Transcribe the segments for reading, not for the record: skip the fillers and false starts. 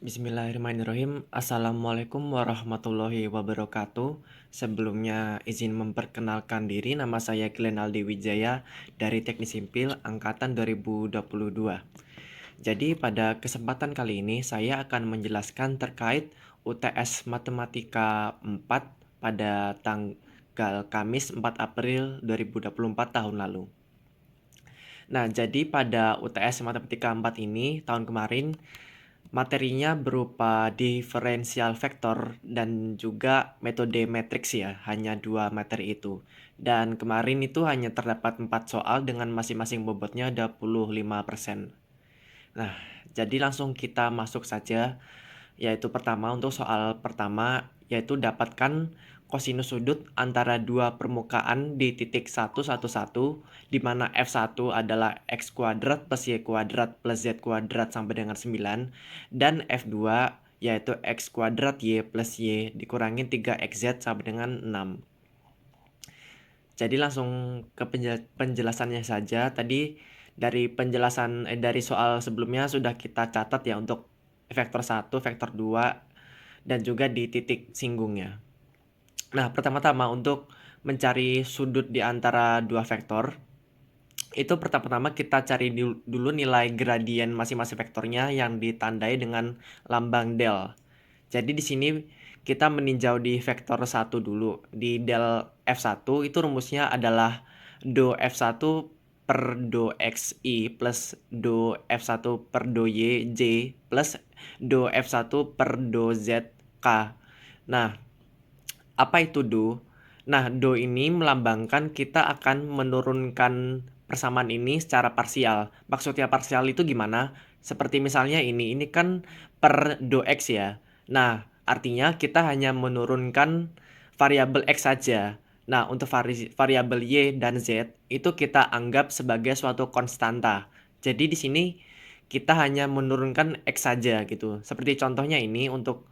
Bismillahirrahmanirrahim. Assalamualaikum warahmatullahi wabarakatuh. Sebelumnya izin memperkenalkan diri, nama saya Glenn Aldi Wijaya dari Teknik Sipil Angkatan 2022. Jadi pada kesempatan kali ini saya akan menjelaskan terkait UTS Matematika 4 pada tanggal Kamis 4 April 2024 tahun lalu. Nah, jadi pada UTS Matematika 4 ini tahun kemarin materinya berupa diferensial vektor dan juga metode matriks ya, hanya dua materi itu. Dan kemarin itu hanya terdapat 4 soal dengan masing-masing bobotnya 25%. Nah, jadi langsung kita masuk saja, yaitu pertama untuk soal pertama, yaitu dapatkan kosinus sudut antara dua permukaan di titik 1, 1, 1, di mana F1 adalah X kuadrat plus Y kuadrat plus Z kuadrat sampai dengan 9, dan F2 yaitu X kuadrat Y plus Y dikurangin 3XZ sampai dengan 6. Jadi langsung ke penjelasannya saja. Tadi dari penjelasan dari soal sebelumnya sudah kita catat ya untuk vektor 1, vektor 2, dan juga di titik singgungnya. Nah, pertama-tama untuk mencari sudut di antara dua vektor, itu pertama-tama kita cari dulu nilai gradien masing-masing vektornya yang ditandai dengan lambang del. Jadi di sini kita meninjau di vektor 1 dulu. Di del F1 itu rumusnya adalah do F1 per do XI plus do F1 per do YJ plus do F1 per do ZK. Nah, apa itu do? Nah, do ini melambangkan kita akan menurunkan persamaan ini secara parsial. Maksudnya parsial itu gimana? Seperti misalnya ini kan per do X ya. Nah, artinya kita hanya menurunkan variabel X saja. Nah, untuk variabel Y dan Z itu kita anggap sebagai suatu konstanta. Jadi di sini kita hanya menurunkan X saja gitu. Seperti contohnya ini untuk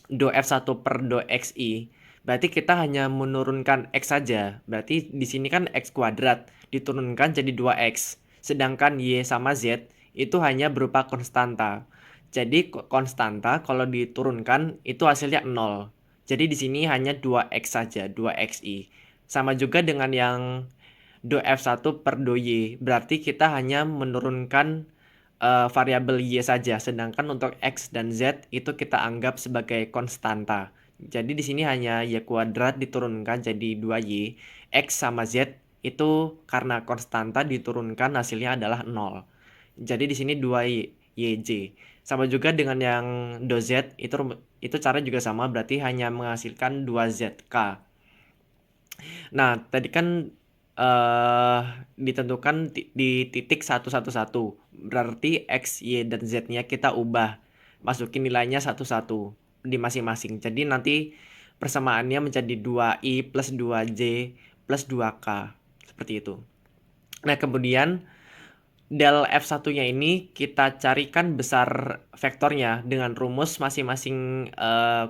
do F1 per do XI. Berarti kita hanya menurunkan X saja. Berarti di sini kan X kuadrat diturunkan jadi 2X. Sedangkan Y sama Z itu hanya berupa konstanta. Jadi konstanta kalau diturunkan itu hasilnya 0. Jadi di sini hanya 2X saja, 2XI. Sama juga dengan yang do F1 per do Y. Berarti kita hanya menurunkan variabel Y saja, sedangkan untuk X dan Z itu kita anggap sebagai konstanta. Jadi di sini hanya Y kuadrat diturunkan jadi 2Y, X sama Z itu karena konstanta diturunkan hasilnya adalah 0. Jadi di sini 2YJ. Sama juga dengan yang do Z itu cara juga sama, berarti hanya menghasilkan 2ZK. Nah, tadi kan ditentukan di titik 1, 1, 1. Berarti X, Y, dan Z-nya kita ubah. Masukin nilainya 1, 1 di masing-masing. Jadi nanti persamaannya menjadi 2I plus 2J plus 2K. Seperti itu. Nah, kemudian del F1-nya ini kita carikan besar vektornya dengan rumus masing-masing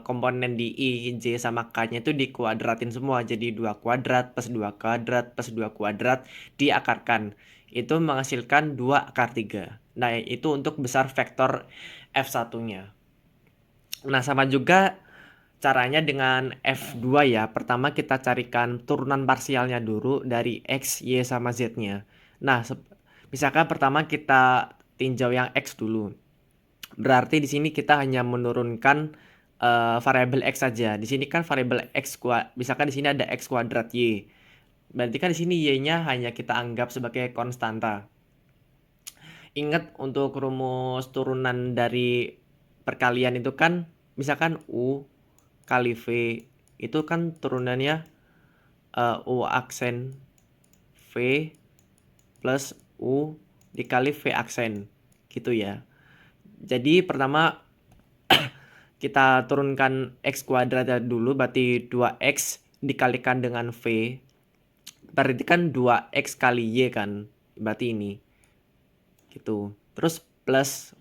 komponen di I, J, sama K-nya itu dikuadratin semua. Jadi 2 kuadrat plus 2 kuadrat plus 2 kuadrat diakarkan. Itu menghasilkan 2 akar 3. Nah, itu untuk besar vektor F1-nya. Nah, sama juga caranya dengan F2 ya. Pertama kita carikan turunan parsialnya dulu dari X, Y, sama Z-nya. Nah, misalkan pertama kita tinjau yang X dulu. Berarti di sini kita hanya menurunkan variabel X saja. Di sini kan variabel X misalkan di sini ada X kuadrat Y. Berarti kan di sini Y-nya hanya kita anggap sebagai konstanta. Ingat untuk rumus turunan dari perkalian itu kan misalkan U kali V itu kan turunannya U aksen V plus U dikali V aksen gitu ya. Jadi pertama kita turunkan X kuadrat dulu, berarti 2X dikalikan dengan V. Berarti kan 2X kali Y kan, berarti ini gitu. Terus plus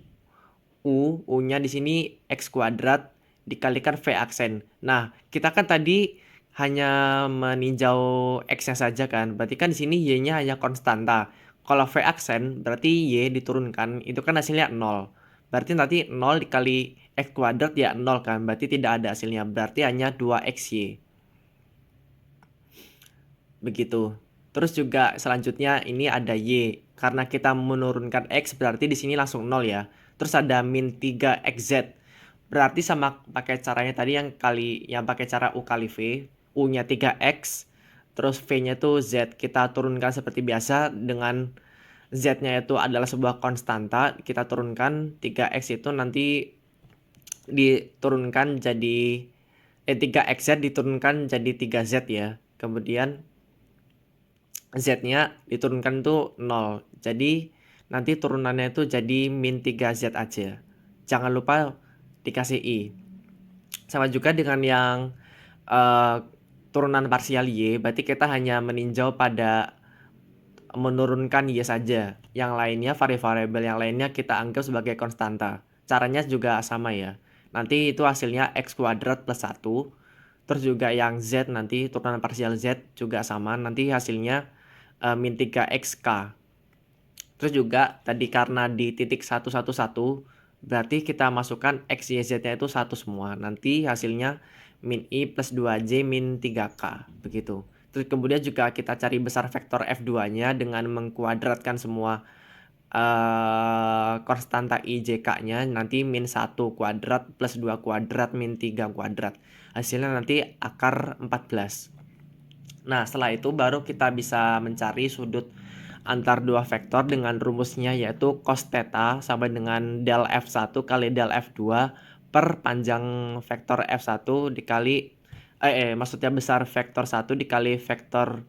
U-nya di sini X kuadrat dikalikan V aksen. Nah, kita kan tadi hanya meninjau X-nya saja kan. Berarti kan di sini Y-nya hanya konstanta. Kalau V aksen berarti Y diturunkan, itu kan hasilnya 0. Berarti nanti 0 dikali X kuadrat ya 0 kan. Berarti tidak ada hasilnya. Berarti hanya 2XY. Begitu. Terus juga selanjutnya ini ada Y. Karena kita menurunkan X berarti di sini langsung 0 ya. Terus ada min 3XZ. Berarti sama pakai caranya tadi yang pakai cara U kali V. U-nya 3X. Terus V-nya itu Z. Kita turunkan seperti biasa dengan Z-nya itu adalah sebuah konstanta. Kita turunkan 3X itu nanti diturunkan jadi 3XZ diturunkan jadi 3Z ya. Kemudian Z-nya diturunkan itu 0. Jadi nanti turunannya itu jadi min 3Z aja. Jangan lupa dikasih I. Sama juga dengan yang turunan parsial Y, berarti kita hanya meninjau pada menurunkan Y saja. Yang lainnya, variabel yang lainnya kita anggap sebagai konstanta. Caranya juga sama ya. Nanti itu hasilnya X kuadrat plus 1. Terus juga yang Z nanti, turunan parsial Z juga sama. Nanti hasilnya min 3XK. Terus juga tadi karena di titik 111, berarti kita masukkan X, Y, Z-nya itu 1 semua. Nanti hasilnya min I plus 2J min 3K. Begitu. Terus kemudian juga kita cari besar vektor F2-nya dengan mengkuadratkan semua konstanta I, J, K-nya. Nanti min 1 kuadrat plus 2 kuadrat min 3 kuadrat. Hasilnya nanti akar 14. Nah, setelah itu baru kita bisa mencari sudut antar dua vektor dengan rumusnya yaitu cos theta sama dengan del F1 kali del F2 per panjang vektor F1 dikali maksudnya besar vektor 1 dikali vektor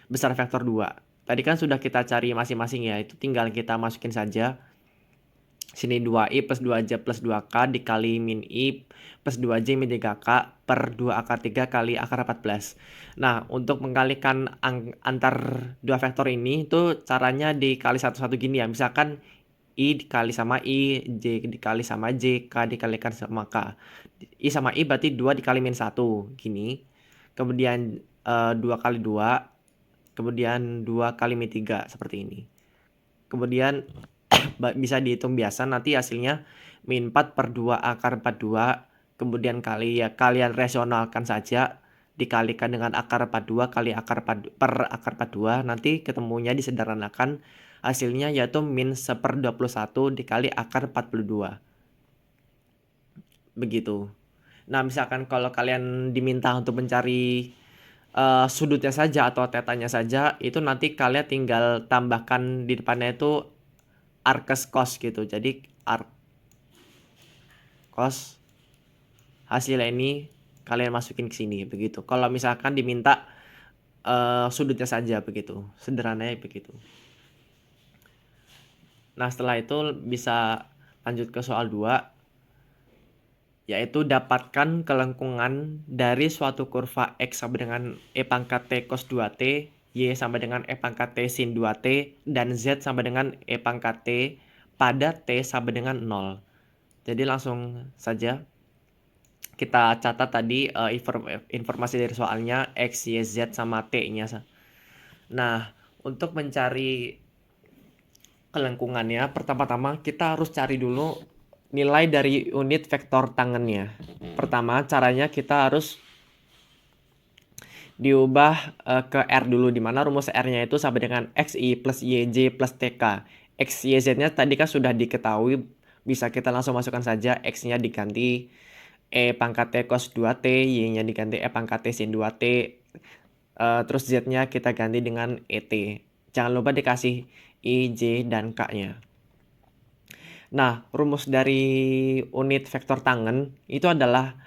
besar vektor 2. Tadi kan sudah kita cari masing-masing ya, itu tinggal kita masukin saja. Sini 2i plus 2j plus 2k dikali min i plus 2j min 3k per 2 akar 3 kali akar 14. Nah, untuk mengkalikan antar dua vektor ini itu caranya dikali satu-satu gini ya. Misalkan i dikali sama i, j dikali sama j, k dikalikan sama k. I sama i berarti 2 dikali min 1 gini. Kemudian 2 kali 2, kemudian 2 kali min 3 seperti ini. Kemudian bisa dihitung biasa, nanti hasilnya min 4 per 2 akar 42, kemudian kalian rasionalkan saja, dikalikan dengan akar 42 kali akar per akar 42, nanti ketemunya disederhanakan, hasilnya yaitu min 1/21 dikali akar 42. Begitu. Nah, misalkan kalau kalian diminta untuk mencari sudutnya saja atau tetanya saja, itu nanti kalian tinggal tambahkan di depannya itu arcus cos gitu. Jadi arc cos hasilnya ini kalian masukin ke sini begitu. Kalau misalkan diminta sudutnya saja begitu. Sederhananya begitu. Nah, setelah itu bisa lanjut ke soal 2, yaitu dapatkan kelengkungan dari suatu kurva X sama dengan E pangkat T cos 2T, Y sama dengan E pangkat T sin 2T, dan Z sama dengan E pangkat T pada T sama dengan 0. Jadi langsung saja kita catat tadi informasi dari soalnya X, Y, Z sama T-nya. Nah, untuk mencari kelengkungannya, pertama-tama kita harus cari dulu nilai dari unit vektor tangannya. Pertama, caranya kita harus diubah ke R dulu, dimana rumus R-nya itu sama dengan XI plus YJ plus TK. X, Y, Z-nya tadi kan sudah diketahui, bisa kita langsung masukkan saja. X-nya diganti E pangkat T cos 2T, Y-nya diganti E pangkat T sin 2T, terus Z-nya kita ganti dengan ET. Jangan lupa dikasih I, J, dan K-nya. Nah, rumus dari unit vektor tangen itu adalah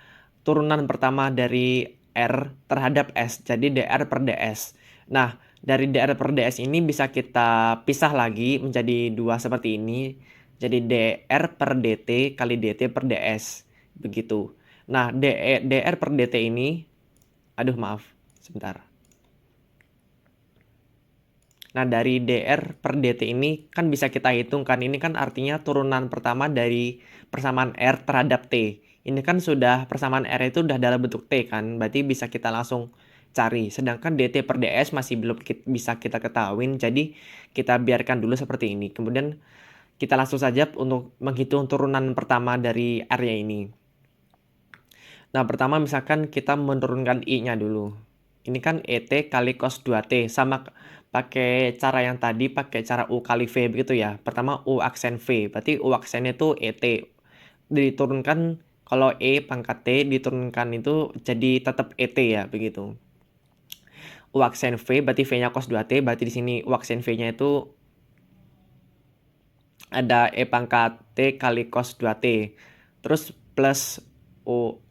turunan pertama dari R terhadap S, jadi dr per ds. Nah, dari dr per ds ini bisa kita pisah lagi menjadi dua seperti ini. Jadi dr per dt kali dt per ds. Begitu. Nah, dr per dt ini, sebentar. Nah, dari dr per dt ini kan bisa kita hitungkan. Ini kan artinya turunan pertama dari persamaan R terhadap T. Ini kan sudah persamaan R itu udah dalam bentuk T kan. Berarti bisa kita langsung cari. Sedangkan dt per ds masih belum bisa kita ketahuin. Jadi kita biarkan dulu seperti ini. Kemudian Kita langsung saja untuk menghitung turunan pertama dari area ini. Nah, pertama misalkan kita menurunkan I-nya dulu. Ini kan ET kali cos 2T. Sama pakai cara yang tadi, pakai cara U kali V begitu ya. Pertama U aksen V, berarti U aksennya itu ET. Diturunkan, kalau E pangkat T diturunkan itu jadi tetap ET ya, begitu. U aksen V, berarti V-nya cos 2T, berarti di sini U aksen V-nya itu ada E pangkat T kali cos 2T. Terus plus U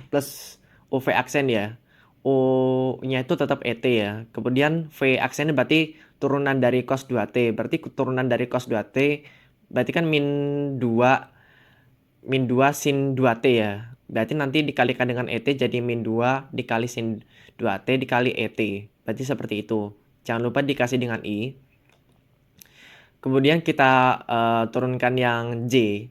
plus UV aksen ya. U-nya itu tetap ET ya. Kemudian V aksennya berarti turunan dari cos 2T. Berarti turunan dari cos 2T berarti kan min 2 sin 2T ya. Berarti nanti dikalikan dengan ET jadi min 2 dikali sin 2T dikali ET. Berarti seperti itu. Jangan lupa dikasih dengan I. Kemudian kita turunkan yang J.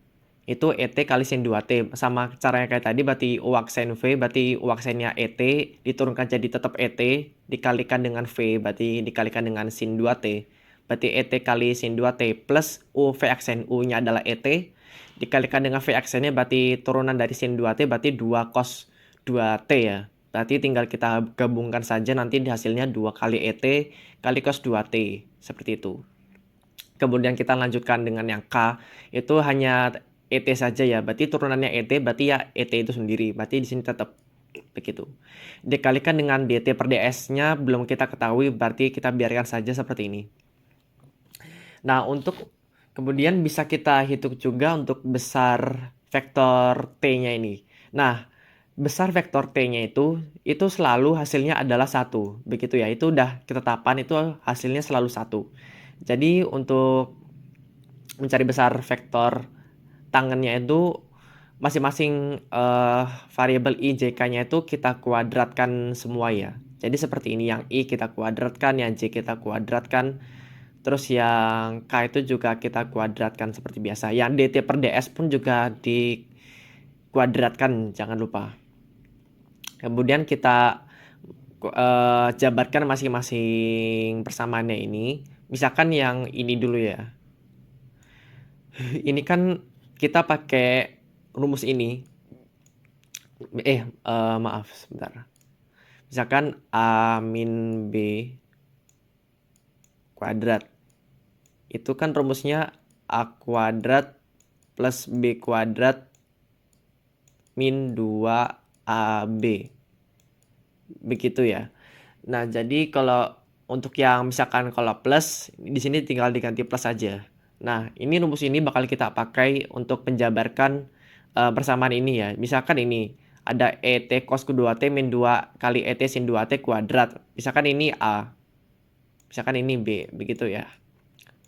Itu ET kali sin 2T. Sama caranya kayak tadi, berarti U aksen V, berarti U aksennya ET, diturunkan jadi tetap ET, dikalikan dengan V, berarti dikalikan dengan sin 2T. Berarti ET kali sin 2T plus U V aksen, U-nya adalah ET, dikalikan dengan V aksennya, berarti turunan dari sin 2T, berarti 2 cos 2T ya. Berarti tinggal kita gabungkan saja, nanti hasilnya 2 kali ET kali cos 2T. Seperti itu. Kemudian kita lanjutkan dengan yang K, itu hanya ET saja ya, berarti turunannya ET, berarti ya ET itu sendiri, berarti di sini tetap begitu. Dikalikan dengan DT per DS-nya belum kita ketahui, berarti kita biarkan saja seperti ini. Nah, untuk kemudian bisa kita hitung juga untuk besar vektor T-nya ini. Nah, besar vektor T-nya itu selalu hasilnya adalah 1, begitu ya. Itu udah ketetapan, itu hasilnya selalu 1. Jadi untuk mencari besar vektor tangannya itu masing-masing variabel I, J, K-nya itu kita kuadratkan semua ya. Jadi seperti ini, yang I kita kuadratkan, yang J kita kuadratkan, terus yang K itu juga kita kuadratkan seperti biasa. Yang DT per DS pun juga dikuadratkan, jangan lupa. Kemudian kita jabarkan masing-masing persamaannya ini. Misalkan yang ini dulu ya. Ini kan kita pakai rumus ini. Maaf sebentar. Misalkan A min B kuadrat. Itu kan rumusnya A kuadrat plus B kuadrat min 2AB. Begitu ya. Nah, jadi kalau untuk yang misalkan kalau plus, di sini tinggal diganti plus saja. Nah, ini rumus ini bakal kita pakai untuk menjabarkan persamaan ini ya. Misalkan ini ada ET cos ke-2T min 2 kali ET sin 2T kuadrat. Misalkan ini A. Misalkan ini B, begitu ya.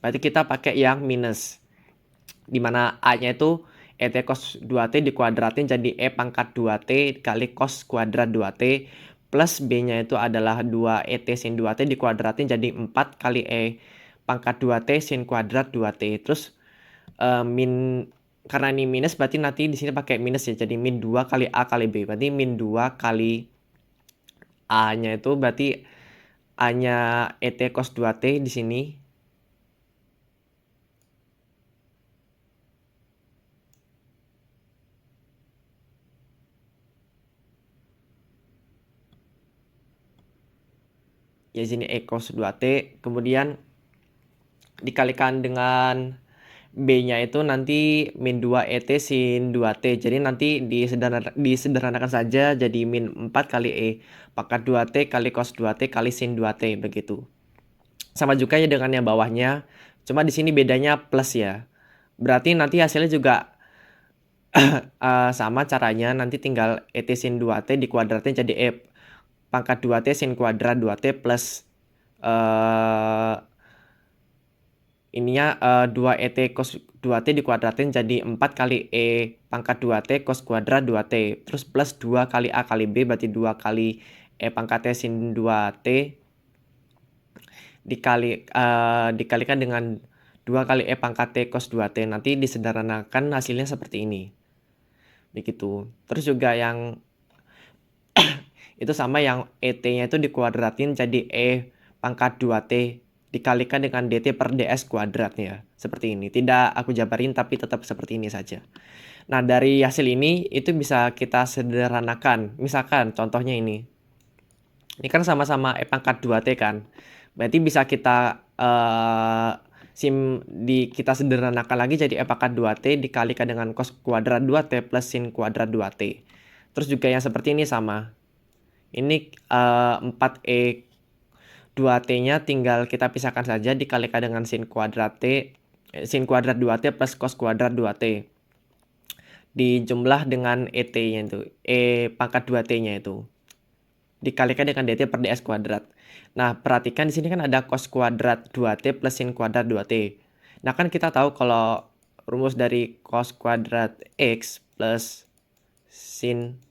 Berarti kita pakai yang minus. Dimana A-nya itu ET cos 2T dikuadratin jadi E pangkat 2T kali cos kuadrat 2T. Plus B-nya itu adalah 2 ET sin 2T dikuadratin jadi 4 kali E pangkat 2T sin kuadrat 2T. Terus karena ini minus berarti nanti di sini pakai minus ya. Jadi min 2 kali A kali B. Berarti min 2 kali A-nya itu berarti A-nya ET cos 2T di sini. Ya sini E cos 2T, kemudian dikalikan dengan B-nya itu nanti min 2 ET sin 2T. Jadi nanti disederhanakan saja jadi min 4 kali E pangkat 2T kali cos 2T kali sin 2T begitu. Sama juga ya dengan yang bawahnya, cuma di sini bedanya plus ya. Berarti nanti hasilnya juga sama caranya, nanti tinggal ET sin 2T dikuadratin jadi E pangkat 2T sin kuadrat 2T plus ininya 2 ET cos 2T dikuadratin jadi 4 kali E pangkat 2T cos kuadrat 2T. Terus plus 2 kali A kali B berarti 2 kali E pangkat T sin 2T dikalikan dengan 2 kali E pangkat T cos 2T. Nanti disederhanakan hasilnya seperti ini. Begitu. Terus juga yang itu sama, yang ET-nya itu dikuadratin jadi E pangkat 2T dikalikan dengan dt per ds kuadrat ya. Seperti ini. Tidak aku jabarin tapi tetap seperti ini saja. Nah, dari hasil ini itu bisa kita sederhanakan. Misalkan contohnya ini. Ini kan sama-sama E pangkat 2T kan. Berarti bisa kita kita sederhanakan lagi jadi E pangkat 2T dikalikan dengan cos kuadrat 2T plus sin kuadrat 2T. Terus juga yang seperti ini sama. Ini 4E 2T-nya tinggal kita pisahkan saja dikalikan dengan sin kuadrat 2T plus cos kuadrat 2T. Dijumlah dengan ET-nya itu, E pangkat 2T-nya itu. Dikalikan dengan dt per ds kuadrat. Nah, perhatikan di sini kan ada cos kuadrat 2t plus sin kuadrat 2t. Nah, kan kita tahu kalau rumus dari cos kuadrat x plus sin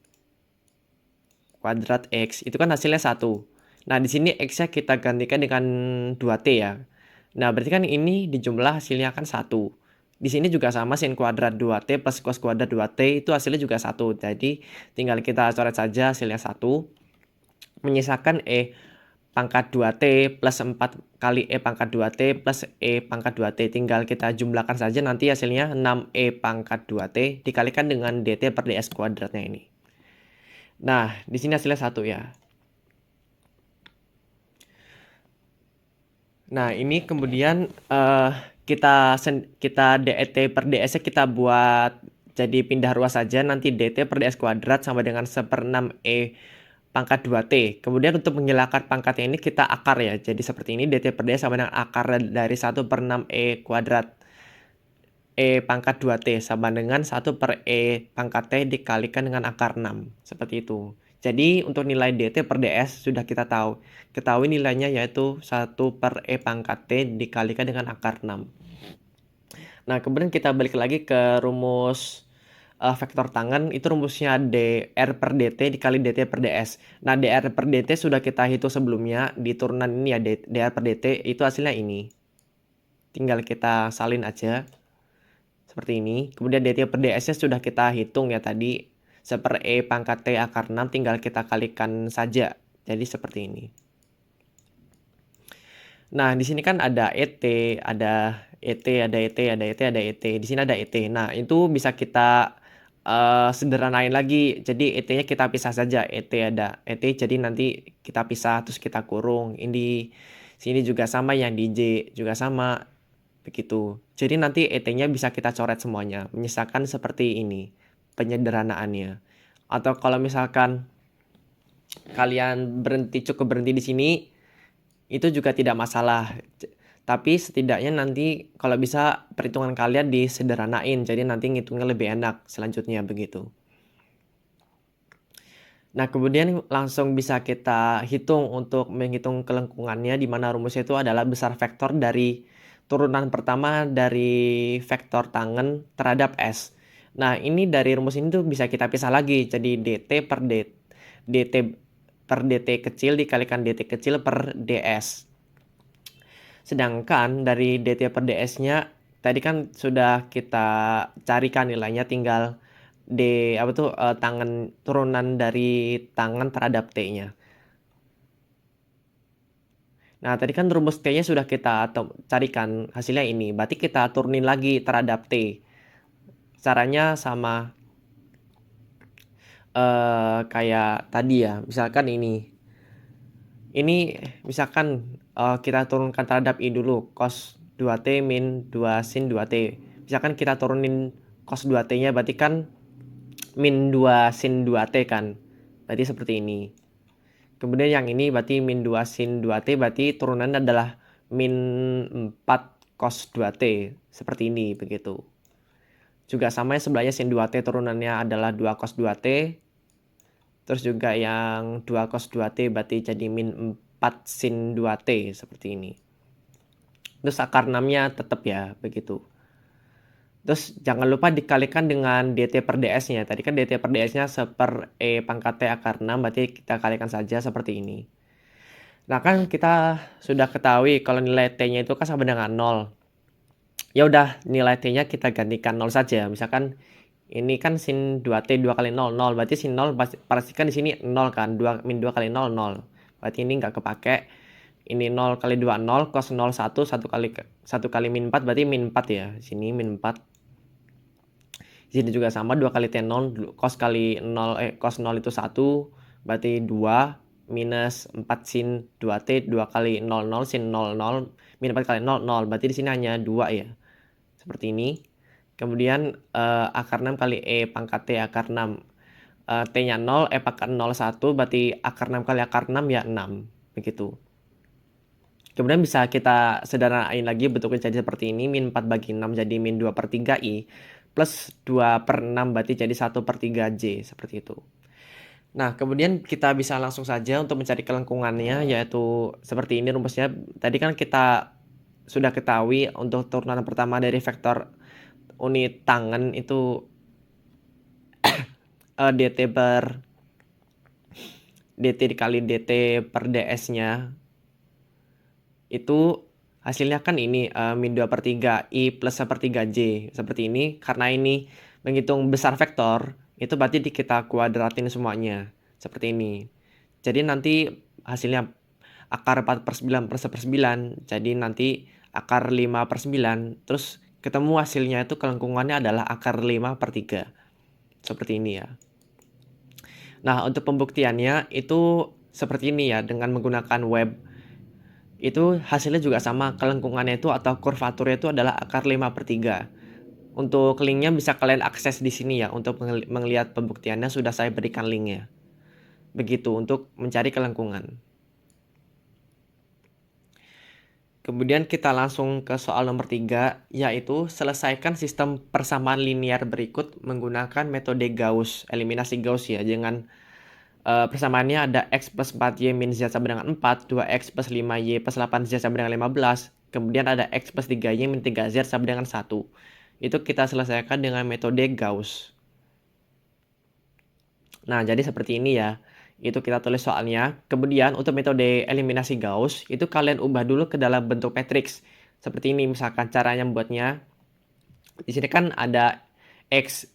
kuadrat x itu kan hasilnya 1. Nah, di sini x-nya kita gantikan dengan 2t ya. Nah, berarti kan ini dijumlah hasilnya kan 1. Di sini juga sama sin kuadrat 2t plus cos kuadrat 2t itu hasilnya juga 1. Jadi, tinggal kita coret saja hasilnya 1. Menyisakan E pangkat 2T plus 4 kali E pangkat 2T plus E pangkat 2T. Tinggal kita jumlahkan saja nanti hasilnya 6E pangkat 2T dikalikan dengan dt per ds kuadratnya ini. Nah, di sini hasilnya 1 ya. Nah, ini kemudian kita det per ds-nya kita buat jadi pindah ruas saja. Nanti dt per ds kuadrat sama dengan 1/6E pangkat 2T. Kemudian untuk menghilangkan pangkatnya ini kita akar ya. Jadi seperti ini dt per ds sama dengan akar dari 1/6E kuadrat E pangkat 2T sama dengan 1 per E pangkat T dikalikan dengan akar 6. Seperti itu. Jadi untuk nilai dt per ds sudah kita tahu. Ketahui nilainya yaitu 1 per E pangkat T dikalikan dengan akar 6. Nah, kemudian kita balik lagi ke rumus vektor tangen, itu rumusnya dr per dt dikali dt per ds. Nah, dr per dt sudah kita hitung sebelumnya di turunan ini ya, dr per dt itu hasilnya ini. Tinggal kita salin aja seperti ini. Kemudian dt per ds-nya sudah kita hitung ya tadi, 1 E pangkat T akar 6 tinggal kita kalikan saja. Jadi seperti ini. Nah, di sini kan ada ET, ada ET, ada ET, ada ET, ada ET. Di sini ada ET. Nah, itu bisa kita sederhanain lagi. Jadi ET-nya kita pisah saja. ET ada ET, jadi nanti kita pisah terus kita kurung. Ini sini juga sama, yang di J juga sama. Begitu. Jadi nanti ET-nya bisa kita coret semuanya. Menyisakan seperti ini penyederhanaannya. Atau kalau misalkan kalian cukup berhenti di sini, itu juga tidak masalah. Tapi setidaknya nanti kalau bisa perhitungan kalian disederhanain, jadi nanti ngitungnya lebih enak selanjutnya begitu. Nah, kemudian langsung bisa kita hitung untuk menghitung kelengkungannya, di mana rumusnya itu adalah besar vektor dari turunan pertama dari vektor tangen terhadap S. Nah, ini dari rumus ini tuh bisa kita pisah lagi, jadi dt per dt kecil dikalikan dt kecil per ds. Sedangkan dari dt per ds-nya tadi kan sudah kita carikan nilainya, tinggal tangen turunan dari tangen terhadap t-nya. Nah, tadi kan rumus t-nya sudah kita carikan, hasilnya ini. Berarti kita turunin lagi terhadap t. Caranya sama kayak tadi ya. Misalkan ini misalkan kita turunkan terhadap I dulu, cos 2T min 2 sin 2T. Misalkan kita turunin cos 2T-nya berarti kan min 2 sin 2T kan. Berarti seperti ini. Kemudian yang ini berarti min 2 sin 2T, berarti turunannya adalah min 4 cos 2T. Seperti ini, begitu. Juga sama ya, sebelahnya sin 2T turunannya adalah 2 cos 2T. Terus juga yang 2 cos 2T berarti jadi min 4 sin 2T seperti ini. Terus akar 6-nya tetap ya, begitu. Terus jangan lupa dikalikan dengan dt per ds-nya. Tadi kan dt per ds-nya 1 per E pangkat T akar 6, berarti kita kalikan saja seperti ini. Nah, kan kita sudah ketahui kalau nilai T-nya itu kan sama dengan 0. Ya udah, nilai T-nya kita gantikan 0 saja. Misalkan ini kan sin 2T 2 kali 0, 0. Berarti sin 0 pastikan di sini 0 kan. 2, min 2 kali 0, 0. Berarti ini nggak kepake. Ini 0 kali 2 0, cos 0 1, 1 kali min 4 berarti min 4 ya. Di sini min 4. Di sini juga sama 2 kali T0, cos kali 0 cos 0 itu 1, berarti 2 minus 4 sin 2T, 2 kali 0 0 sin 0 0 min 4 kali 0 0. Berarti di sini hanya 2 ya. Seperti ini. Kemudian akar 6 kali E pangkat T akar 6. T-nya 0, E pangkat 0 1, berarti akar 6 kali akar 6 ya 6. Begitu. Kemudian bisa kita sederhanain lagi bentuknya jadi seperti ini. Min 4 bagi 6 jadi min 2 per 3 I. Plus 2 per 6 berarti jadi 1 per 3 J. Seperti itu. Nah, kemudian kita bisa langsung saja untuk mencari kelengkungannya, yaitu seperti ini rumusnya. Tadi kan kita sudah ketahui untuk turunan pertama dari vektor unit tangen itu dt dikali dt per ds-nya itu hasilnya kan ini min 2 per 3 I plus 1 per 3 J. Seperti ini. Karena ini menghitung besar vektor, itu berarti kita kuadratin semuanya. Seperti ini. Jadi nanti hasilnya akar 4 per 9 plus 1 per 9. Jadi nanti akar 5 per 9. Terus ketemu hasilnya itu kelengkungannya adalah akar 5 per 3. Seperti ini ya. Nah, untuk pembuktiannya itu seperti ini ya. Dengan menggunakan web. Itu hasilnya juga sama, kelengkungannya itu atau kurvaturnya itu adalah akar 5 per 3. Untuk linknya bisa kalian akses di sini ya, untuk melihat pembuktiannya sudah saya berikan linknya. Begitu untuk mencari kelengkungan. Kemudian kita langsung ke soal nomor 3, yaitu selesaikan sistem persamaan linear berikut menggunakan metode Gauss, eliminasi Gauss ya, dengan persamaannya ada X plus 4Y min Z sama dengan 4, 2X plus 5Y plus 8Z sama dengan 15, kemudian ada X plus 3Y min 3Z sama dengan 1. Itu kita selesaikan dengan metode Gauss. Nah, jadi seperti ini ya. Itu kita tulis soalnya. Kemudian untuk metode eliminasi Gauss, itu kalian ubah dulu ke dalam bentuk matriks. Seperti ini misalkan caranya membuatnya. Di sini kan ada X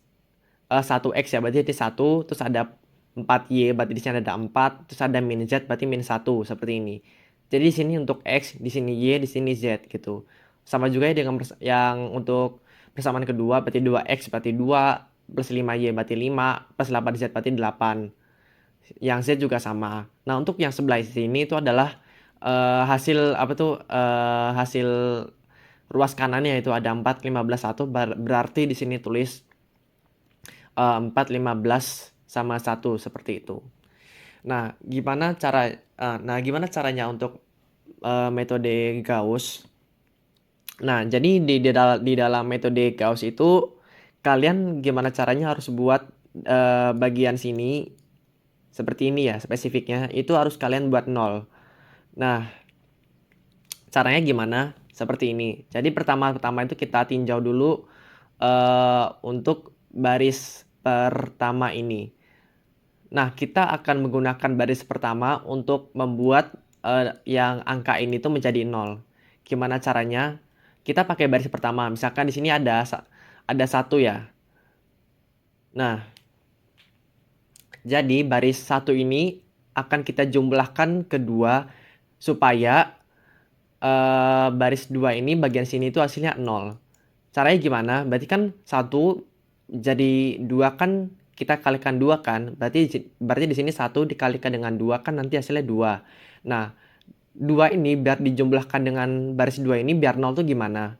1X ya, berarti 1, terus ada 4Y, berarti di sini ada 4, terus ada min Z, berarti min 1, seperti ini. Jadi di sini untuk X, di sini Y, di sini Z, gitu. Sama juga ya dengan yang untuk persamaan kedua, berarti 2X, berarti 2, plus 5Y, berarti 5, plus 8Z, berarti 8. Yang Z juga sama. Nah, untuk yang sebelah sini itu adalah hasil, hasil ruas kanannya itu ada 4, 15, 1, berarti di sini tulis 4, 15, sama 1 seperti itu. Nah, gimana caranya untuk metode Gauss? Nah, jadi di dalam metode Gauss itu kalian gimana caranya harus buat bagian sini seperti ini ya, spesifiknya itu harus kalian buat 0. Nah, caranya gimana? Seperti ini. Jadi pertama-tama itu kita tinjau dulu untuk baris pertama ini. Nah, kita akan menggunakan baris pertama untuk membuat yang angka ini tuh menjadi 0. Gimana caranya? Kita pakai baris pertama. Misalkan di sini ada 1 ya. Nah, jadi baris 1 ini akan kita jumlahkan kedua supaya baris 2 ini bagian sini itu hasilnya 0. Caranya gimana? Berarti kan 1 jadi 2 kan kita kalikan 2 kan, berarti di sini 1 dikalikan dengan 2 kan nanti hasilnya 2. Nah, 2 ini biar dijumlahkan dengan baris 2 ini biar 0 tuh gimana?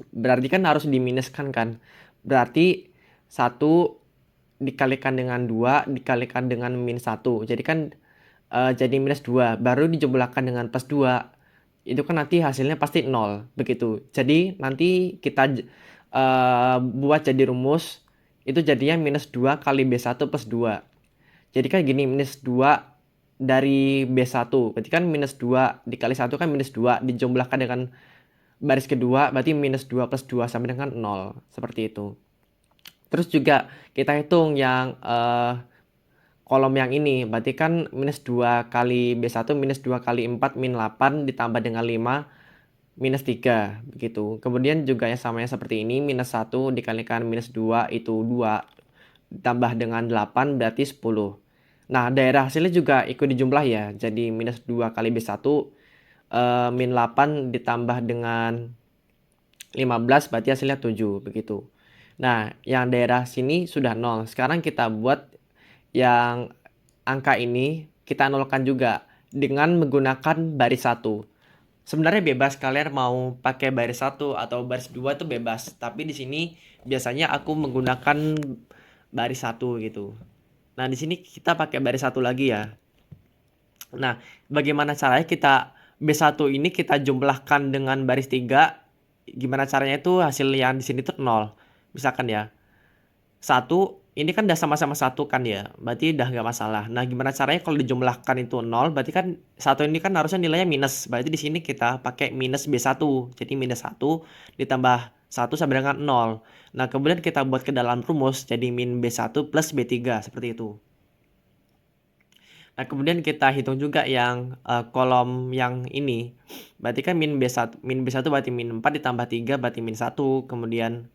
Berarti kan harus diminuskan kan. Berarti 1 dikalikan dengan 2 dikalikan dengan min 1. Jadi kan jadi minus 2, baru dijumlahkan dengan plus 2. Itu kan nanti hasilnya pasti 0, begitu. Jadi nanti kita buat jadi rumus itu jadinya minus 2 kali B1 plus 2. Jadi kan gini, minus 2 dari B1. Berarti kan minus 2 dikali 1 kan minus 2. Dijumlahkan dengan baris kedua, berarti minus 2 plus 2 sama dengan 0. Seperti itu. Terus juga kita hitung yang kolom yang ini. Berarti kan minus 2 kali B1 minus 2 kali 4 min 8 ditambah dengan 5 minus 3 begitu. Kemudian juga yang samanya seperti ini, minus 1 dikalikan minus 2 itu 2 ditambah dengan 8 berarti 10. Nah, daerah hasilnya juga ikut dijumlah ya. Jadi minus 2 kali B1 min 8 ditambah dengan 15 berarti hasilnya 7 begitu. Nah, yang daerah sini sudah 0. Sekarang kita buat yang angka ini kita nolkan juga dengan menggunakan baris 1. Sebenarnya bebas kalian mau pakai baris 1 atau baris 2 itu bebas, tapi di sini biasanya aku menggunakan baris 1 gitu. Nah, di sini kita pakai baris 1 lagi ya. Nah, bagaimana caranya kita B1 ini kita jumlahkan dengan baris 3? Gimana caranya itu hasil yang di sini tuh 0. Misalkan ya, 1 ini kan udah sama-sama 1 kan ya, berarti udah nggak masalah. Nah, gimana caranya kalau dijumlahkan itu 0, berarti kan 1 ini kan harusnya nilainya minus. Berarti di sini kita pakai minus B1. Jadi minus 1 ditambah 1 sama dengan 0. Nah, kemudian kita buat ke dalam rumus jadi min B1 plus B3 seperti itu. Nah, kemudian kita hitung juga yang kolom yang ini. Berarti kan min B1 berarti min 4 ditambah 3 berarti min 1. Kemudian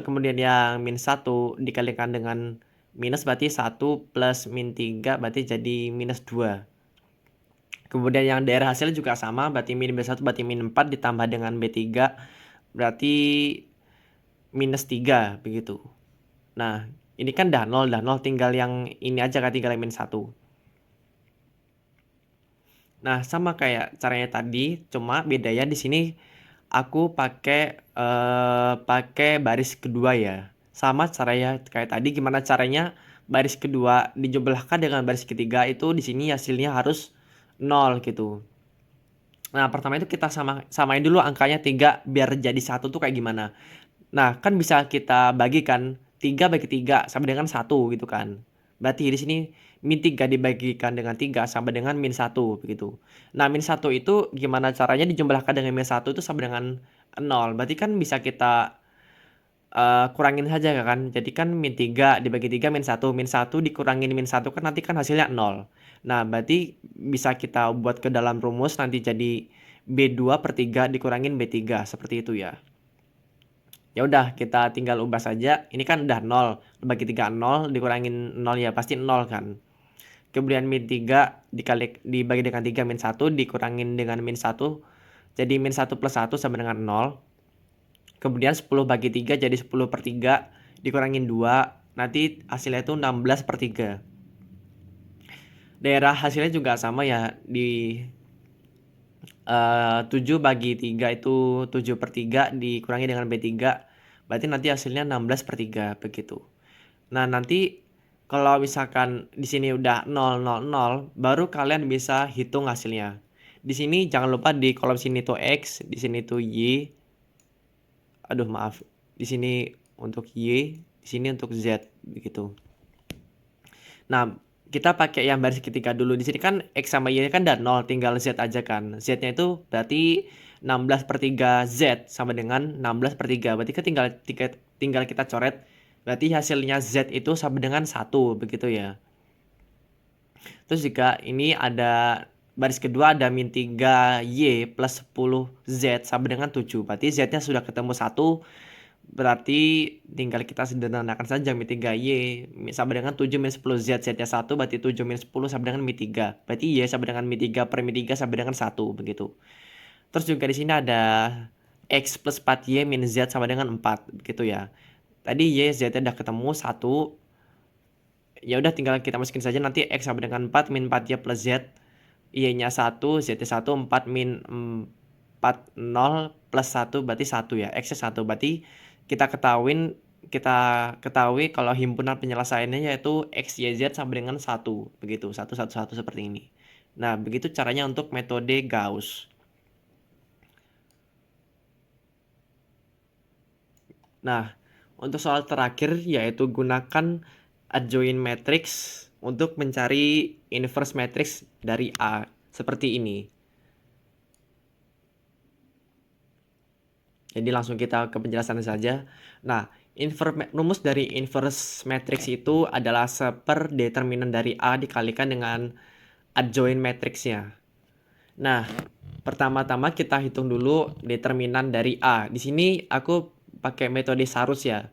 kemudian yang min 1 dikalikan dengan minus berarti 1 plus min 3 berarti jadi minus 2. Kemudian yang daerah hasilnya juga sama, berarti min B1 berarti min 4 ditambah dengan B3 berarti minus 3 begitu. Nah, ini kan udah 0, tinggal yang ini aja kan, tinggal yang min 1. Nah, sama kayak caranya tadi, cuma bedanya di sini aku pakai baris kedua ya. Sama caranya kayak tadi, gimana caranya baris kedua dijumlahkan dengan baris ketiga itu di sini hasilnya harus 0 gitu. Nah, pertama itu kita samain dulu angkanya 3 biar jadi 1 tuh kayak gimana. Nah, kan bisa kita bagikan 3 bagi 3 sama dengan 1 gitu kan. Berarti di sini min 3 dibagikan dengan 3 sama dengan min 1 begitu. Nah, min 1 itu gimana caranya dijumlahkan dengan min 1 itu sama dengan 0. Berarti kan bisa kita kurangin saja kan. Jadi kan min 3 dibagi 3 min 1. Min 1 dikurangin min 1 kan nanti kan hasilnya 0. Nah, berarti bisa kita buat ke dalam rumus nanti jadi B2 per 3 dikurangin B3 seperti itu ya. Ya udah kita tinggal ubah saja. Ini kan udah 0 bagi 3 0 dikurangin 0 ya pasti 0 kan. Kemudian min 3 dibagi dengan 3 min 1 dikurangin dengan min 1 jadi min 1 plus 1 sama dengan 0. Kemudian 10 bagi 3 jadi 10 per 3 dikurangin 2 nanti hasilnya itu 16 per 3. Daerah hasilnya juga sama ya, di 7 bagi 3 itu 7 per 3 dikurangi dengan B3 berarti nanti hasilnya 16 per 3 begitu. Nah, nanti kalau misalkan di sini udah 0 0 0 baru kalian bisa hitung hasilnya. Di sini jangan lupa di kolom sini tuh X, di sini tuh Y. Aduh, maaf. Di sini untuk Y, di sini untuk Z begitu. Nah, kita pakai yang baris ketiga dulu. Di sini kan X sama Y kan udah 0, tinggal Z aja kan. Z-nya itu berarti 16 per 3 Z sama dengan 16 per 3. Berarti kan tinggal kita coret. Berarti hasilnya Z itu sama dengan 1, begitu ya. Terus juga ini ada baris kedua ada min 3Y plus 10 Z sama dengan 7. Berarti Z-nya sudah ketemu 1. Berarti tinggal kita sederhanakan saja min 3Y sama dengan 7 min 10 Z. Z-nya 1 berarti 7 min 10 sama dengan min 3. Berarti Y sama dengan min 3 per min 3 sama dengan 1 begitu. Terus juga di sini ada X plus 4Y min Z sama dengan 4 begitu ya. Tadi Y Z-nya udah ketemu 1. Ya udah tinggal kita masukin saja nanti X sama dengan 4 min 4Y plus Z. Y-nya 1, Z-nya 1, 4 min 4 0 plus 1 berarti 1 ya. X-nya 1 berarti kita ketahui kalau himpunan penyelesaiannya yaitu X, Y, Z sama dengan 1 begitu. 1 1 1 seperti ini. Nah, begitu caranya untuk metode Gauss. Nah, untuk soal terakhir yaitu gunakan adjoint matrix untuk mencari inverse matrix dari A seperti ini. Jadi langsung kita ke penjelasan saja. Nah, rumus dari inverse matrix itu adalah seperdeterminan dari A dikalikan dengan adjoint matrixnya. Nah, pertama-tama kita hitung dulu determinan dari A. Di sini aku pakai metode Sarus ya.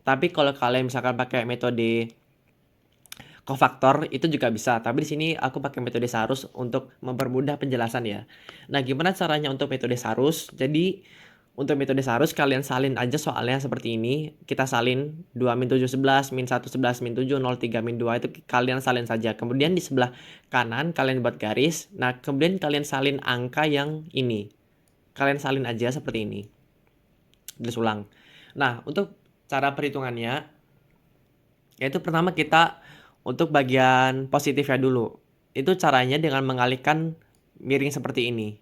Tapi kalau kalian misalkan pakai metode kofaktor itu juga bisa, tapi di sini aku pakai metode Sarus untuk mempermudah penjelasan ya. Nah, gimana caranya untuk metode Sarus? Jadi, untuk metode Sarus kalian salin aja soalnya seperti ini. Kita salin 2 min 7 11 min 1 11 min 7 0 3 min 2 itu kalian salin saja. Kemudian di sebelah kanan kalian buat garis. Nah, kemudian kalian salin angka yang ini. Kalian salin aja seperti ini. Tulis ulang. Nah, untuk cara perhitungannya yaitu pertama kita untuk bagian positifnya dulu. Itu caranya dengan mengalihkan miring seperti ini.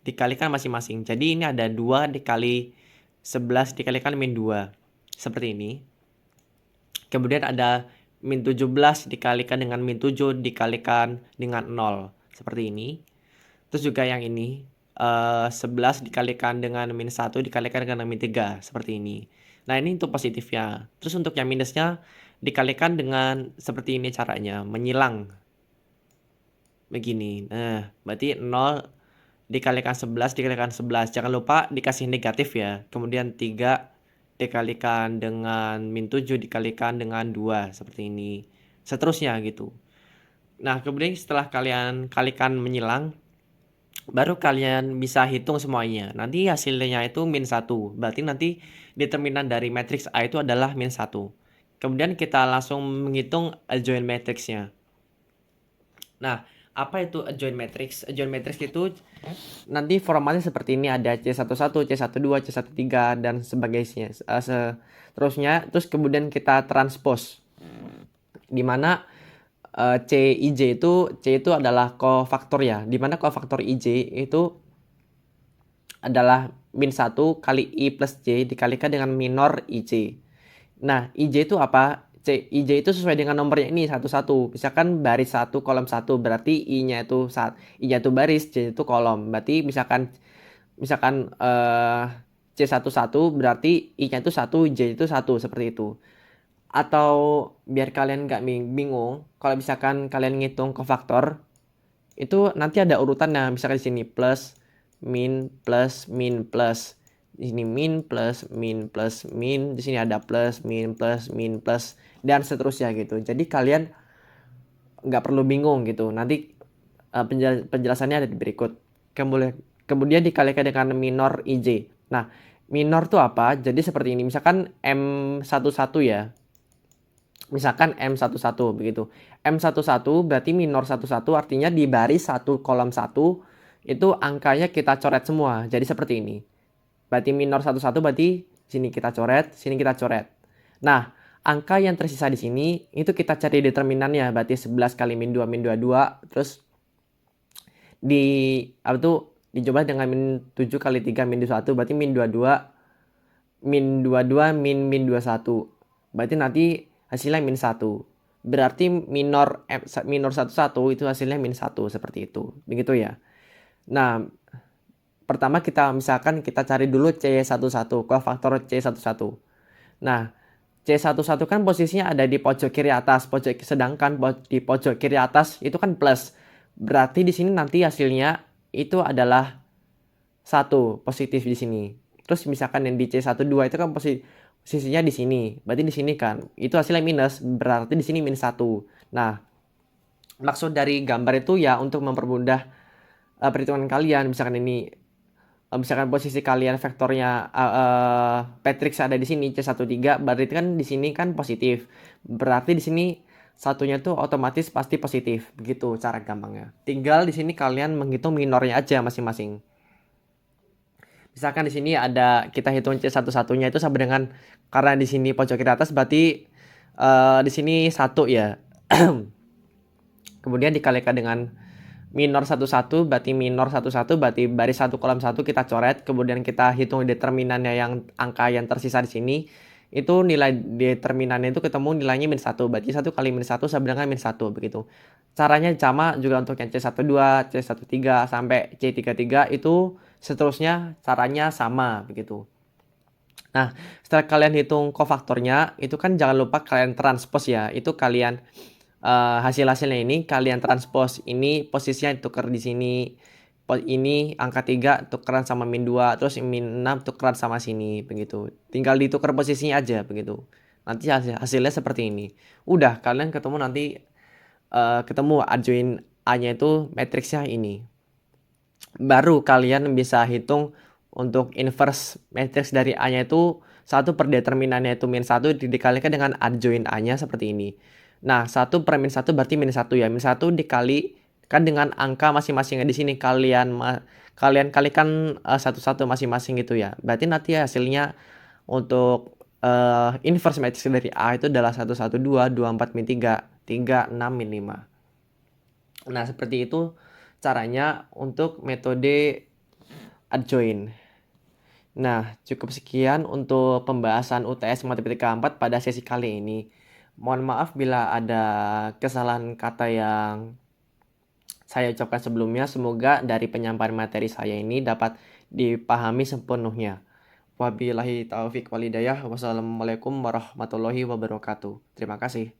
Dikalikan masing-masing. Jadi ini ada 2 dikali 11 dikalikan min 2. Seperti ini. Kemudian ada min 17 dikalikan dengan min 7 dikalikan dengan 0. Seperti ini. Terus juga yang ini. 11 dikalikan dengan min 1 dikalikan dengan min 3. Seperti ini. Nah, ini untuk positifnya. Terus untuk yang minusnya dikalikan dengan seperti ini caranya. Menyilang. Begini. Nah, berarti 0 dikalikan 11 dikalikan 11. Jangan lupa dikasih negatif ya. Kemudian 3 dikalikan dengan min 7 dikalikan dengan 2. Seperti ini. Seterusnya gitu. Nah, kemudian setelah kalian kalikan menyilang, baru kalian bisa hitung semuanya. Nanti hasilnya itu min 1. Berarti nanti determinan dari matriks A itu adalah min 1. Kemudian kita langsung menghitung adjoint matriksnya. Nah, apa itu adjoint matrix? Adjoint matrix itu nanti formatnya seperti ini, ada C11, C12, C13 dan sebagainya. Seterusnya, terus kemudian kita transpose. Di mana CIJ C itu adalah kofaktor ya. Di mana kofaktor IJ itu adalah min 1 kali I plus J dikalikan dengan minor IJ. Nah, IJ itu apa? IJ itu sesuai dengan nomornya ini satu-satu. Misalkan baris 1 kolom 1 berarti I-nya itu I-nya itu baris, J itu kolom. Berarti misalkan C11 berarti I-nya itu 1, J itu 1 seperti itu. Atau biar kalian nggak bingung, kalau misalkan kalian ngitung kofaktor itu nanti ada urutannya. Misalkan di sini plus min plus min plus. Di sini min plus min plus min, di sini ada plus min plus min plus dan seterusnya gitu. Jadi kalian nggak perlu bingung gitu. Nanti penjelasannya ada di berikut. Kemudian dikalikan dengan minor IJ. Nah, minor tuh apa? Jadi seperti ini. Misalkan M11 ya. Misalkan M11 begitu. M11 berarti minor 11 artinya di baris 1 kolom 1 itu angkanya kita coret semua. Jadi seperti ini. Berarti minor 11 berarti sini kita coret, sini kita coret. Nah, angka yang tersisa di sini itu kita cari determinannya. Berarti 11 kali min 2 min 22 terus dicoba dengan min 7 kali 3 min 21 berarti min 22 min 21. Berarti nanti hasilnya min 1. Berarti minor 11 itu hasilnya min 1 seperti itu. Begitu ya. Nah, pertama misalkan kita cari dulu C11, kofaktor C11. Nah, C11 kan posisinya ada di pojok kiri atas, sedangkan di pojok kiri atas itu kan plus. Berarti di sini nanti hasilnya itu adalah 1, positif di sini. Terus misalkan yang di C12 itu kan posisinya di sini. Berarti di sini kan itu hasilnya minus, berarti di sini minus 1. Nah, maksud dari gambar itu ya untuk mempermudah perhitungan kalian. Misalkan posisi kalian vektornya matriks ada di sini C13, berarti kan di sini kan positif. Berarti di sini satunya tuh otomatis pasti positif. Begitu cara gampangnya. Tinggal di sini kalian menghitung minornya aja masing-masing. Misalkan di sini ada kita hitung C11-nya itu sama dengan, karena di sini pojok kiri atas berarti di sini 1 ya. Kemudian dikalikan dengan minor 11 berarti minor 11 berarti baris 1 kolom 1 kita coret, kemudian kita hitung determinannya yang angka yang tersisa di sini. Itu nilai determinannya itu ketemu nilainya min 1. Berarti 1 kali min 1 sama dengan min 1 begitu. Caranya sama juga untuk yang C12, C13 sampai C33 itu seterusnya caranya sama begitu. Nah, setelah kalian hitung kofaktornya itu kan jangan lupa kalian transpose ya. Itu kalian hasilnya ini kalian transpose, ini posisinya ditukar di sini, ini angka 3 tukeran sama min 2, terus min 6 tukeran sama sini begitu. Tinggal ditukar posisinya aja begitu. Nanti hasilnya seperti ini. Udah, kalian ketemu nanti ketemu adjoin A-nya itu matriksnya ini. Baru kalian bisa hitung untuk inverse matriks dari A-nya itu 1 per determinannya itu min 1 dikalikan dengan adjoin A-nya seperti ini. Nah, 1 per min 1 berarti min 1 ya. Min 1 dikalikan dengan angka masing-masingnya di sini. Kalian kalikan satu-satu masing-masing gitu ya. Berarti nanti hasilnya untuk inverse matriks dari A itu adalah 1, 1, 2, 2, 4, min 3, 3, 6, min 5. Nah, seperti itu caranya untuk metode adjoin. Nah, cukup sekian untuk pembahasan UTS Matematika 4 pada sesi kali ini. Mohon maaf bila ada kesalahan kata yang saya ucapkan sebelumnya. Semoga dari penyampaian materi saya ini dapat dipahami sepenuhnya. Wabillahi taufiq walhidayah. Wassalamualaikum warahmatullahi wabarakatuh. Terima kasih.